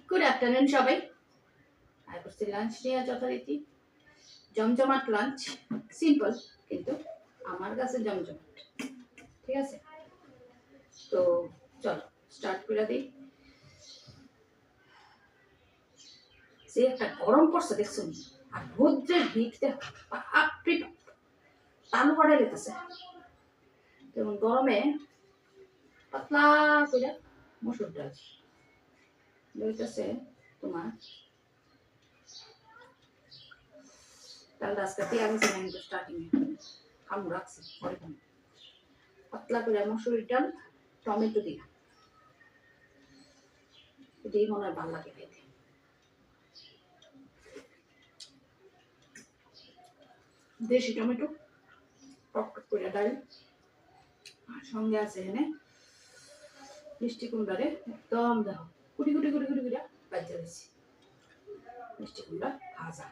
Good afternoon সবাই। আর করছি lunch নিয়ে যথারীতি জমজমাট লাঞ্চ, সিম্পল কিন্তু আমার কাছে জমজমাট। ঠিক আছে, তো চলো স্টার্ট করে দিই। সে একটা গরম পড়ছে দেখছুন, আর রোদ্রের হিট বাপরে বাপ, তালু পড়ে লেগেছে। যেমন গরমে পাতলা করে মসুর ডাল লইতেছে তোমার ডালটা আজকে পেঁয়াজ আছে না, কিন্তু স্টার্টিং কামড় রাখছি ওরকম পাতলা করে মসুরির ডাল টমেটো দিয়া, এটাই মনে হয় ভালো লাগে খাইতে। দেশি টমেটো টক টক করে ডাল, আর সঙ্গে আছে এখানে মিষ্টি কুমড়ারে একদম দেখো কুটি কুটি কুটি কুটি করে বাজা দিয়েছি, মিষ্টি কুমড়া ভাজা।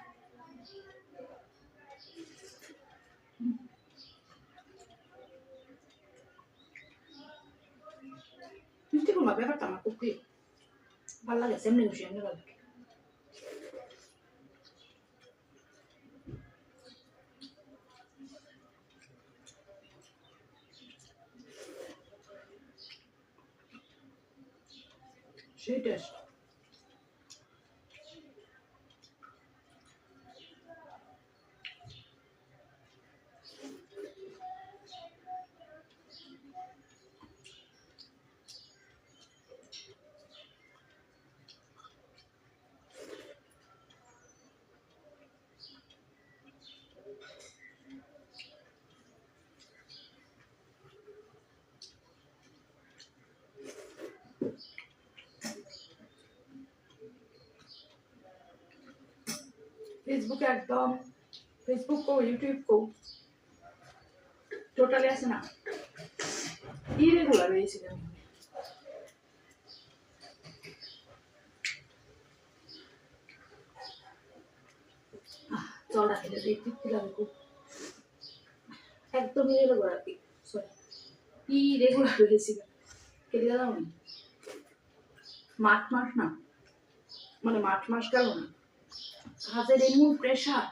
মিষ্টি কুমড়া ব্যাপারটা আমার খুব প্রিয়, ভালো লাগে, সেমনি খুশি এমনি ভালো লাগে। সেই টেস্ট। ফেসবুকে একদম, ফেসবুক কো ইউটিউব কো টোটালি আছে না ইরেগুলার হয়েছিল। জলটা খেলে দিয়ে তৃপ্তি লাগে খুব, একদম ইরেগুলার আর কি, সরি ইরেগুলার হয়েছিল। খেতে গেলাম মার্চ মাস না, মানে মার্চ মাস গেল না, কাজের এমন প্রেশার,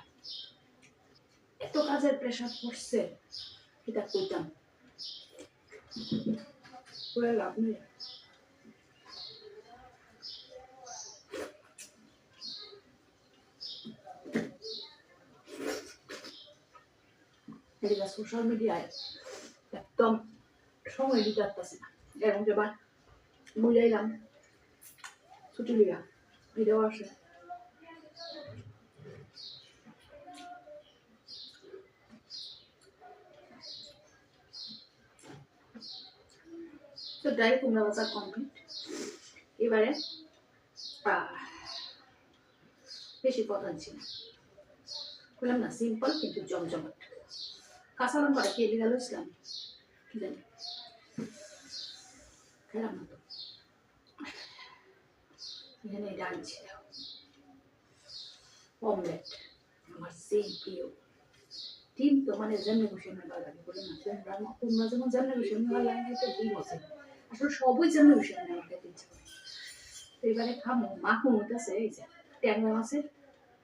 এত কাজের প্রেশার পড়ছে এটা কইতাম করে লাভ নেই। এদিকে সোশ্যাল মিডিয়ায় একদম সময় দিতে পারতেছি না, এর মধ্যে বা বুঝাইলাম ছুটি লিয়া এটাও আসে। তো ডাল কুমড়া ভাজা কমপ্লিট। এবারে বেশি কথা ছিল, বললাম না সিম্পল কিন্তু জমজমাট। কাঁচা লঙ্কাটা খেয়ে গেল ইসলাম কি জানি খেলাম না তো। এখানে ডাল ছিল, অমলেট আমার সেই প্রিয়। ডিম তো মানে যেমনি বসে ভালো লাগে, বলে না তোমরা যেমন যেমনি বসে ভালো লাগে, ডিম আছে আসলে সবই যেমনি বসে আমার খেতে ইচ্ছা করে। তো এবারে খামো মাখো উঠেছে এই যে ট্যাংরা মাছের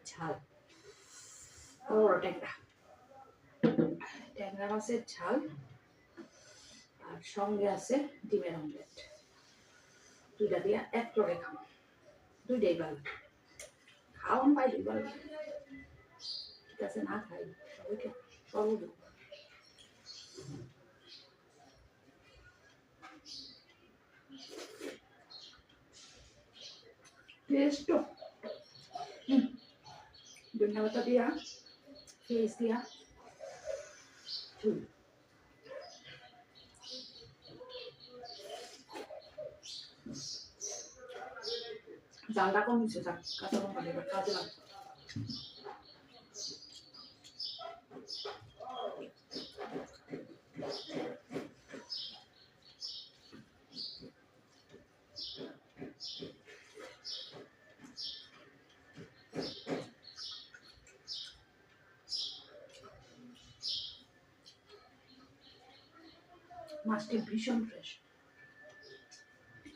ঝাল, বড় ট্যাংরা, ট্যাংরা মাছের ঝাল, আর সঙ্গে আছে ডিমের অমলেট। দুইটা দিয়ে এক করে খাবো, দুইটাই ভালো খাওয়ান পাই, দুই ভালো ঠিক আছে, না খাই সবাইকে সর্বদুঃখ। টেস্ট ধনিয়া পাতা দিয়া পেঁয়াজ দিয়া জালটা কম হচ্ছে, কাঁচা লঙ্কা দেবে কাজে লাগবে। মাছটি ভীষণ ফ্রেশ,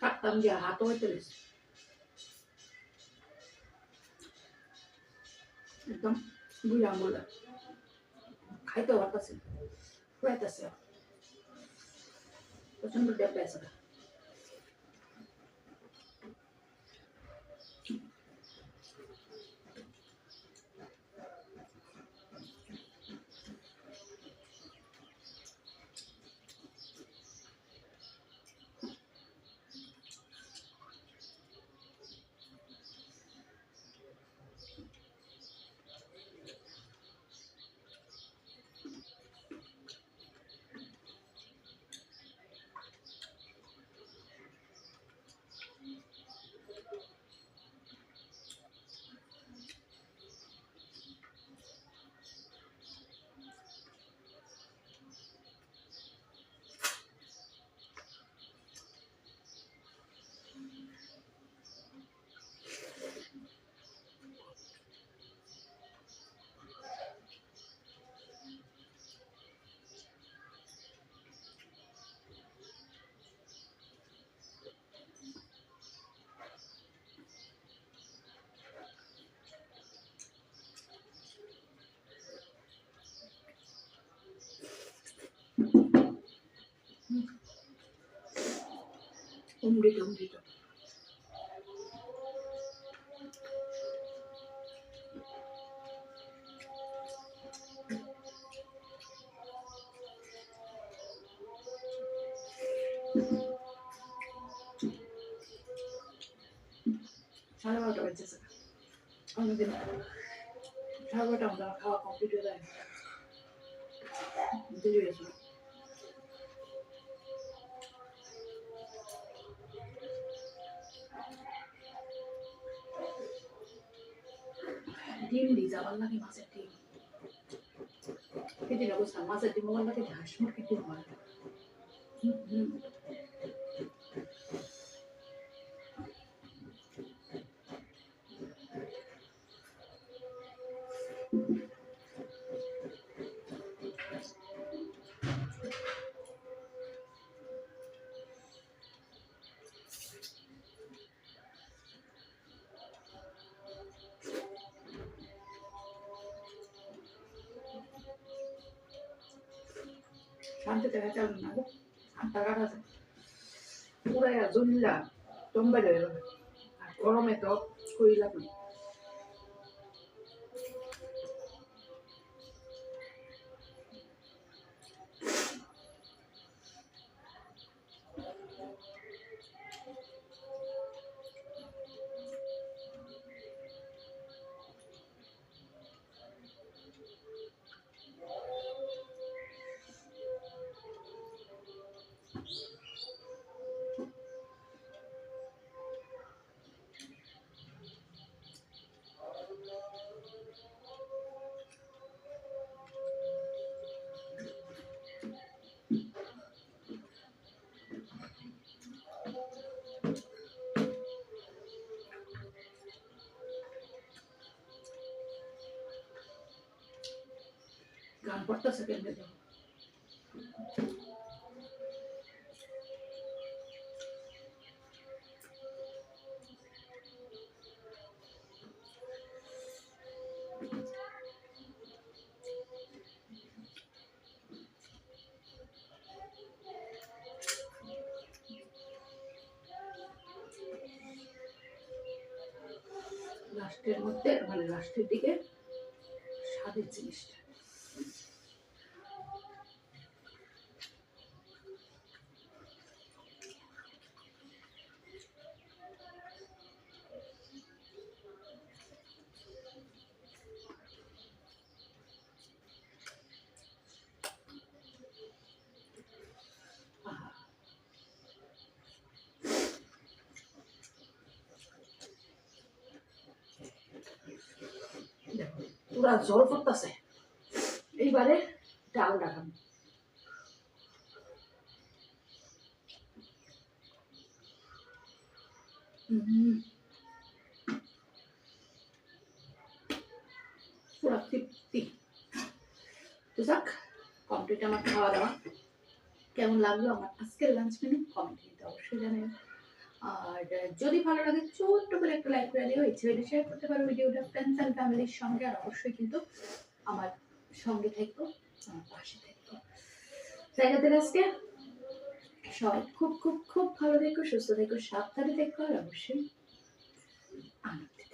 কাটতাম দিয়ে হাতও হইতে লেগেছে। একদম বুড়ি আঙুল খাইতেও পারতেছে না, ফুরাইতেছে, প্রচন্ড ডেপে আছে। অমৃত অমৃত। সাড়ে 12টা বাজছে, অনেকদিন 12টা আমাদের খাওয়া কমপ্লিট হয়ে যায়, দেরি হয়েছিল। ডিম দিই যাবার লাগে, মাছের ডিম কেটে না বুঝলাম, মাছের ডিম আমার লাগে, হাঁস মুরগির ডিম হয়। শান্তিতে খেতে না গো, টাকা আছে পুরাই জুল্লা জম্বাই হয়ে যাবে, আর গরমে তো কইলাম না। গান পড়তেছে কেমনে দেখো, লাস্টের মধ্যে মানে লাস্টের দিকে স্বাদের জিনিসটা। দেখো পুরা জল পড়তেছে, এইবারে ডাল রাখান। পুরা তৃপ্তি। তো যাক, কমপ্লিট আমার খাওয়া দাওয়া। কেমন লাগলো আমার আজকের লাঞ্চ মেনু কমেন্ট কিন্তু অবশ্যই জানেন। আর যদি ভালো লাগে ছোট্ট করে একটা লাইক করে দিও, ইচ্ছে হলে শেয়ার করতে পারো ভিডিওটা ফ্রেন্ডস অ্যান্ড ফ্যামিলির সঙ্গে। আর অবশ্যই কিন্তু আমার সঙ্গে থেকো, আমার পাশে থেকো। জায়গাতে আজকে সবাই খুব খুব খুব ভালো থেকো, সুস্থ থেকো, সাবধানে থেকো, আর অবশ্যই আনন্দিত